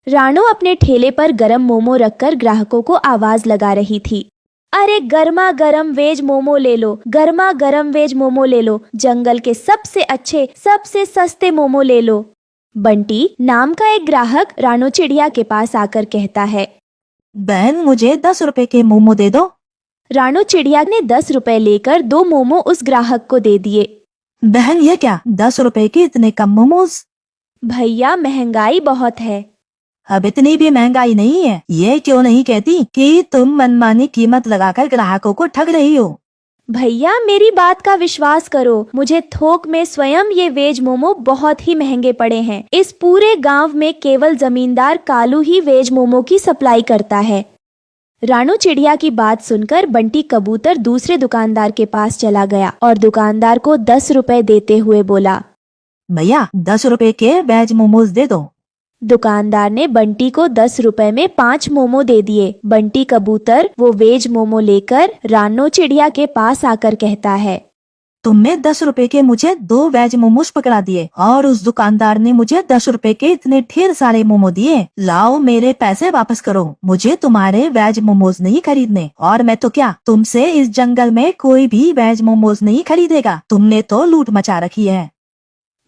रानो अपने ठेले पर गरम मोमो रखकर ग्राहकों को आवाज लगा रही थी। अरे गर्मा गर्म वेज मोमो ले लो, गर्मा गर्म वेज मोमो ले लो, जंगल के सबसे अच्छे सबसे सस्ते मोमो ले लो। बंटी नाम का एक ग्राहक रानो चिड़िया के पास आकर कहता है, बहन मुझे 10 रुपए के मोमो दे दो। रानो चिड़िया ने 10 रुपए लेकर 2 मोमो उस ग्राहक को दे दिए। बहन ये क्या, 10 रुपए के इतने कम मोमोज? भैया महंगाई बहुत है। अब इतनी भी महंगाई नहीं है। ये क्यों नहीं कहती कि तुम मनमानी कीमत लगाकर ग्राहकों को ठग रही हो? भैया मेरी बात का विश्वास करो, मुझे थोक में स्वयं ये वेज मोमो बहुत ही महंगे पड़े हैं। इस पूरे गांव में केवल जमींदार कालू ही वेज मोमो की सप्लाई करता है। रानो चिड़िया की बात सुनकर बंटी कबूतर दूसरे दुकानदार के पास चला गया और दुकानदार को 10 रुपए देते हुए बोला, भैया 10 रुपए के वेज मोमोज दे दो। दुकानदार ने बंटी को 10 रुपए में 5 मोमो दे दिए। बंटी कबूतर वो वेज मोमो लेकर रानो चिड़िया के पास आकर कहता है, तुमने 10 रुपए के मुझे 2 वेज मोमोज पकड़ा दिए और उस दुकानदार ने मुझे 10 रुपए के इतने ढेर सारे मोमो दिए। लाओ मेरे पैसे वापस करो, मुझे तुम्हारे वेज मोमोज नहीं खरीदने। और मैं तो क्या, तुमसे इस जंगल में कोई भी वेज मोमोज नहीं खरीदेगा। तुमने तो लूट मचा रखी है।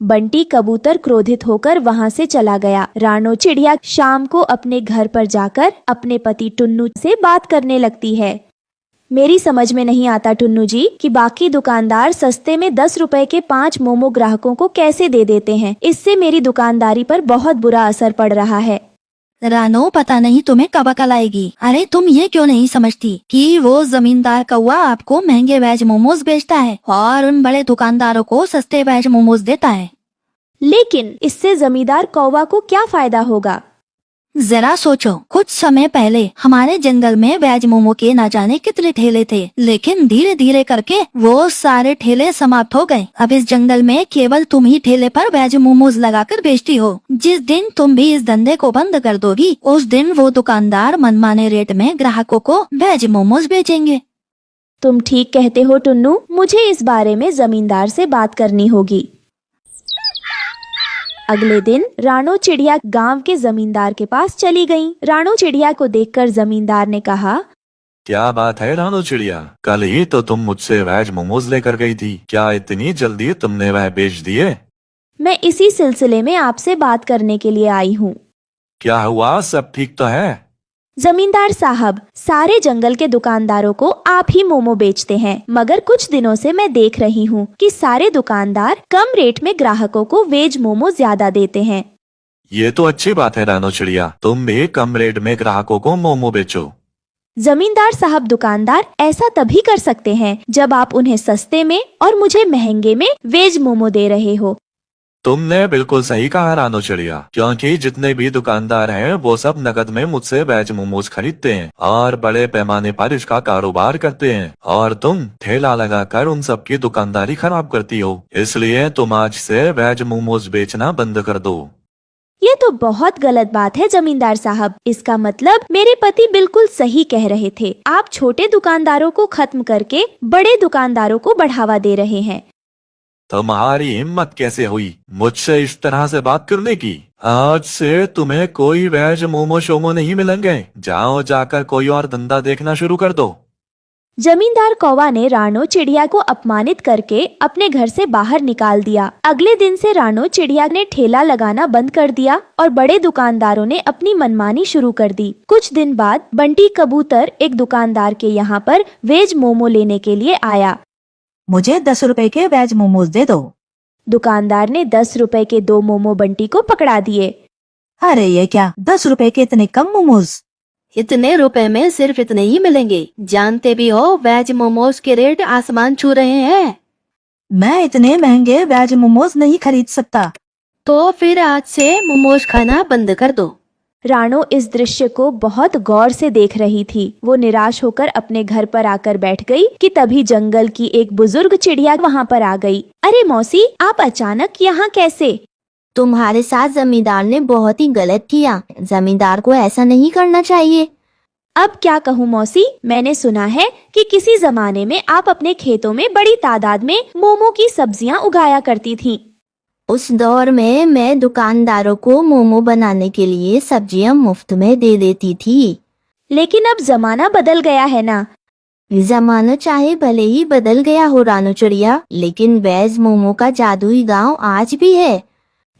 बंटी कबूतर क्रोधित होकर वहां से चला गया। रानो चिड़िया शाम को अपने घर पर जाकर अपने पति टुन्नू से बात करने लगती है। मेरी समझ में नहीं आता टुन्नू जी कि बाकी दुकानदार सस्ते में 10 रुपए के 5 मोमो ग्राहकों को कैसे दे देते हैं। इससे मेरी दुकानदारी पर बहुत बुरा असर पड़ रहा है। रानो पता नहीं तुम्हें कब अकल आएगी। अरे तुम ये क्यों नहीं समझती कि वो जमींदार कौवा आपको महंगे वेज मोमोज बेचता है और उन बड़े दुकानदारों को सस्ते वेज मोमोज देता है। लेकिन इससे जमींदार कौवा को क्या फायदा होगा? जरा सोचो, कुछ समय पहले हमारे जंगल में वेज मोमो के न जाने कितने ठेले थे, लेकिन धीरे धीरे करके वो सारे ठेले समाप्त हो गए। अब इस जंगल में केवल तुम ही ठेले पर वेज मोमोज लगाकर बेचती हो। जिस दिन तुम भी इस धंधे को बंद कर दोगी, उस दिन वो दुकानदार मनमाने रेट में ग्राहकों को वेज मोमोज बेचेंगे। तुम ठीक कहते हो टुन्नू, मुझे इस बारे में जमींदार से बात करनी होगी। अगले दिन रानो चिड़िया गांव के जमींदार के पास चली गई। रानो चिड़िया को देखकर जमींदार ने कहा, क्या बात है रानो चिड़िया, कल ही तो तुम मुझसे वेज मोमोज लेकर गई थी, क्या इतनी जल्दी तुमने वह बेच दिए? मैं इसी सिलसिले में आपसे बात करने के लिए आई हूँ। क्या हुआ, सब ठीक तो है? जमींदार साहब, सारे जंगल के दुकानदारों को आप ही मोमो बेचते हैं, मगर कुछ दिनों से मैं देख रही हूँ कि सारे दुकानदार कम रेट में ग्राहकों को वेज मोमो ज्यादा देते हैं। ये तो अच्छी बात है रानो चिड़िया, तुम भी कम रेट में ग्राहकों को मोमो बेचो। जमींदार साहब, दुकानदार ऐसा तभी कर सकते हैं जब आप उन्हें सस्ते में और मुझे महंगे में वेज मोमो दे रहे हो। तुमने बिल्कुल सही कहा रानो चिड़िया, क्योंकि जितने भी दुकानदार हैं वो सब नकद में मुझसे वेज मोमोज खरीदते हैं और बड़े पैमाने पर इसका कारोबार करते हैं, और तुम ठेला लगाकर उन सब की दुकानदारी खराब करती हो। इसलिए तुम आज से वेज मोमोज बेचना बंद कर दो। ये तो बहुत गलत बात है जमींदार साहब। इसका मतलब मेरे पति बिल्कुल सही कह रहे थे। आप छोटे दुकानदारों को खत्म करके बड़े दुकानदारों को बढ़ावा दे रहे हैं। तुम्हारी हिम्मत कैसे हुई मुझसे इस तरह से बात करने की? आज से तुम्हें कोई वेज मोमो शोमो नहीं मिलेंगे। जाओ जाकर कोई और धंधा देखना शुरू कर दो। जमींदार कौवा ने रानो चिड़िया को अपमानित करके अपने घर से बाहर निकाल दिया। अगले दिन से रानो चिड़िया ने ठेला लगाना बंद कर दिया और बड़े दुकानदारों ने अपनी मनमानी शुरू कर दी। कुछ दिन बाद बंटी कबूतर एक दुकानदार के यहाँ पर वेज मोमो लेने के लिए आया। मुझे 10 रुपए के वेज मोमोज दे दो। दुकानदार ने 10 रुपए के 2 मोमो बंटी को पकड़ा दिए। अरे ये क्या, 10 रुपए के इतने कम मोमोज? इतने रुपए में सिर्फ इतने ही मिलेंगे। जानते भी हो वेज मोमोज के रेट आसमान छू रहे हैं। मैं इतने महंगे वेज मोमोज नहीं खरीद सकता। तो फिर आज से मोमोज खाना बंद कर दो। रानो इस दृश्य को बहुत गौर से देख रही थी। वो निराश होकर अपने घर पर आकर बैठ गई कि तभी जंगल की एक बुजुर्ग चिड़िया वहाँ पर आ गई। अरे मौसी, आप अचानक यहाँ कैसे? तुम्हारे साथ जमींदार ने बहुत ही गलत किया। जमींदार को ऐसा नहीं करना चाहिए। अब क्या कहूँ मौसी, मैंने सुना है कि किसी जमाने में आप अपने खेतों में बड़ी तादाद में मोमो की सब्जियाँ उगाया करती थीं। उस दौर में मैं दुकानदारों को मोमो बनाने के लिए सब्जियां मुफ्त में दे देती थी। लेकिन अब जमाना बदल गया है ना। जमाना चाहे भले ही बदल गया हो रानू चिड़िया, लेकिन वेज मोमो का जादुई गांव आज भी है।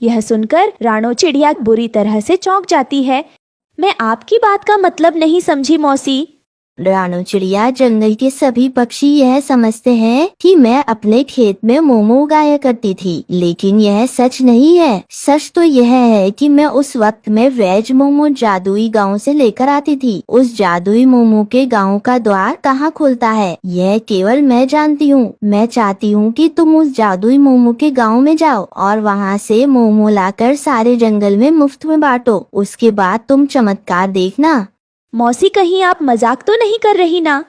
यह सुनकर रानो चिड़िया बुरी तरह से चौंक जाती है। मैं आपकी बात का मतलब नहीं समझी मौसी। रानू चिड़िया, जंगल के सभी पक्षी यह समझते हैं कि मैं अपने खेत में मोमो उगाया करती थी, लेकिन यह सच नहीं है। सच तो यह है कि मैं उस वक्त में वेज मोमो जादुई गांव से लेकर आती थी। उस जादुई मोमो के गांव का द्वार कहाँ खुलता है, यह केवल मैं जानती हूँ। मैं चाहती हूँ कि तुम उस जादुई मोमो के गाँव में जाओ और वहाँ से मोमो लाकर सारे जंगल में मुफ्त में बांटो। उसके बाद तुम चमत्कार देखना। मौसी, कहीं आप मजाक तो नहीं कर रही ना?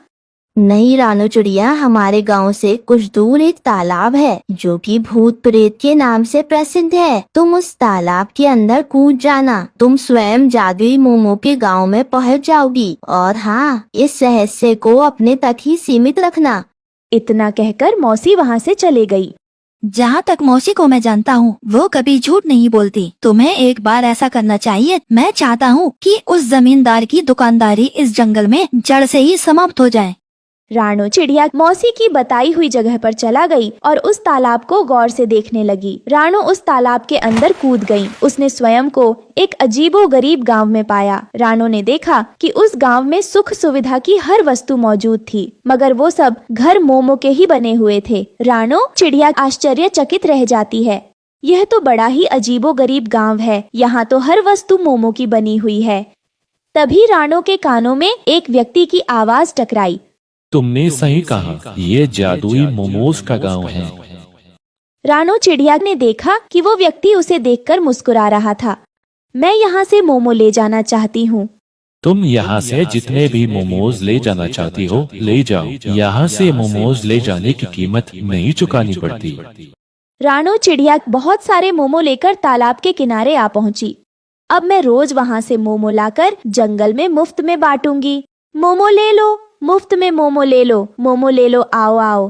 नहीं रानू चिड़िया, हमारे गांव से कुछ दूर एक तालाब है जो कि भूत प्रेत के नाम से प्रसिद्ध है। तुम उस तालाब के अंदर कूद जाना, तुम स्वयं जादुई मोमो के गांव में पहुंच जाओगी। और हाँ, इस रहस्य को अपने तक ही सीमित रखना। इतना कहकर मौसी वहाँ से चले गई। जहाँ तक मौसी को मैं जानता हूँ, वो कभी झूठ नहीं बोलती। तुम्हें एक बार ऐसा करना चाहिए। मैं चाहता हूँ कि उस जमींदार की दुकानदारी इस जंगल में जड़ से ही समाप्त हो जाए। रानो चिड़िया मौसी की बताई हुई जगह पर चला गई और उस तालाब को गौर से देखने लगी। रानो उस तालाब के अंदर कूद गई। उसने स्वयं को एक अजीबोगरीब गांव में पाया। रानो ने देखा कि उस गांव में सुख सुविधा की हर वस्तु मौजूद थी, मगर वो सब घर मोमो के ही बने हुए थे। रानो चिड़िया आश्चर्यचकित रह जाती है। यह तो बड़ा ही अजीबोगरीब गांव है। यहाँ तो हर वस्तु मोमो की बनी हुई है। तभी रानो के कानों में एक व्यक्ति की आवाज टकराई। तुमने सही कहा, ये जादुई मोमोज का गांव है। रानो चिड़िया ने देखा कि वो व्यक्ति उसे देखकर मुस्कुरा रहा था। मैं यहाँ से मोमो ले जाना चाहती हूँ। तुम यहाँ से जितने भी मोमोज ले जाना चाहती हो ले जाओ। यहाँ से मोमोज ले जाने की कीमत नहीं चुकानी पड़ती। रानो चिड़िया बहुत सारे मोमो लेकर तालाब के किनारे आ पहुँची। अब मैं रोज वहाँ से मोमो लाकर जंगल में मुफ्त में बांटूंगी। मोमो ले लो, मुफ्त में मोमो ले लो, मोमो ले लो, आओ आओ।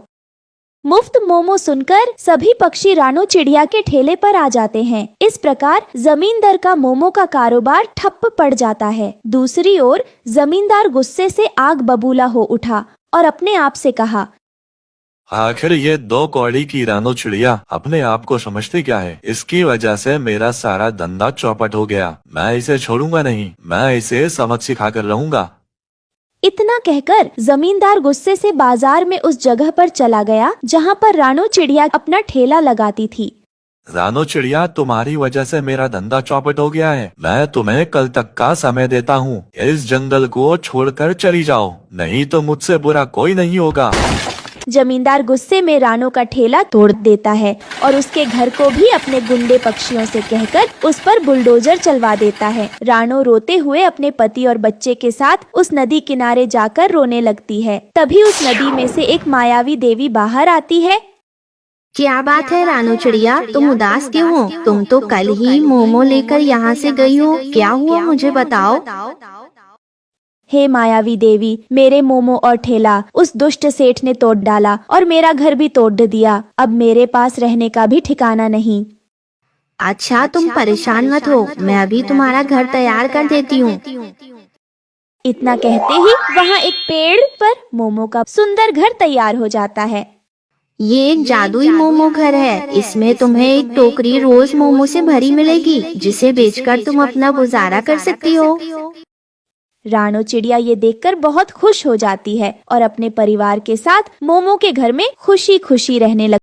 मुफ्त मोमो सुनकर सभी पक्षी रानो चिड़िया के ठेले पर आ जाते हैं। इस प्रकार जमींदार का मोमो का कारोबार ठप्प पड़ जाता है। दूसरी ओर जमींदार गुस्से से आग बबूला हो उठा और अपने आप से कहा, आखिर ये दो कौड़ी की रानो चिड़िया अपने आप को समझती क्या है? इसकी वजह से मेरा सारा धंधा चौपट हो गया। मैं इसे छोड़ूंगा नहीं, मैं इसे सबक सिखा कर रहूंगा। इतना कहकर जमींदार गुस्से से बाजार में उस जगह पर चला गया जहाँ पर रानो चिड़िया अपना ठेला लगाती थी। रानो चिड़िया, तुम्हारी वजह से मेरा धंधा चौपट हो गया है। मैं तुम्हें कल तक का समय देता हूँ। इस जंगल को छोड़कर चली जाओ, नहीं तो मुझसे बुरा कोई नहीं होगा। जमींदार गुस्से में रानो का ठेला तोड़ देता है और उसके घर को भी अपने गुंडे पक्षियों से कहकर उस पर बुलडोजर चलवा देता है। रानो रोते हुए अपने पति और बच्चे के साथ उस नदी किनारे जाकर रोने लगती है। तभी उस नदी में से एक मायावी देवी बाहर आती है। क्या बात है रानू चिड़िया, तुम उदास क्यों हो? तुम तो कल ही मोमो लेकर यहाँ से गई हो, क्या हुआ मुझे बताओ। हे मायावी देवी, मेरे मोमो और ठेला उस दुष्ट सेठ ने तोड़ डाला और मेरा घर भी तोड़ दिया। अब मेरे पास रहने का भी ठिकाना नहीं। अच्छा, तुम परेशान मत हो, मैं अभी तुम्हारा घर तैयार कर देती हूँ। इतना कहते ही वहाँ एक पेड़ पर मोमो का सुंदर घर तैयार हो जाता है। ये एक जादुई मोमो घर है। इसमें तुम्हें एक टोकरी रोज मोमो से भरी मिलेगी, जिसे बेचकर तुम अपना गुजारा कर सकती हो। रानो चिड़िया ये देखकर बहुत खुश हो जाती है और अपने परिवार के साथ मोमो के घर में खुशी खुशी रहने लगती है।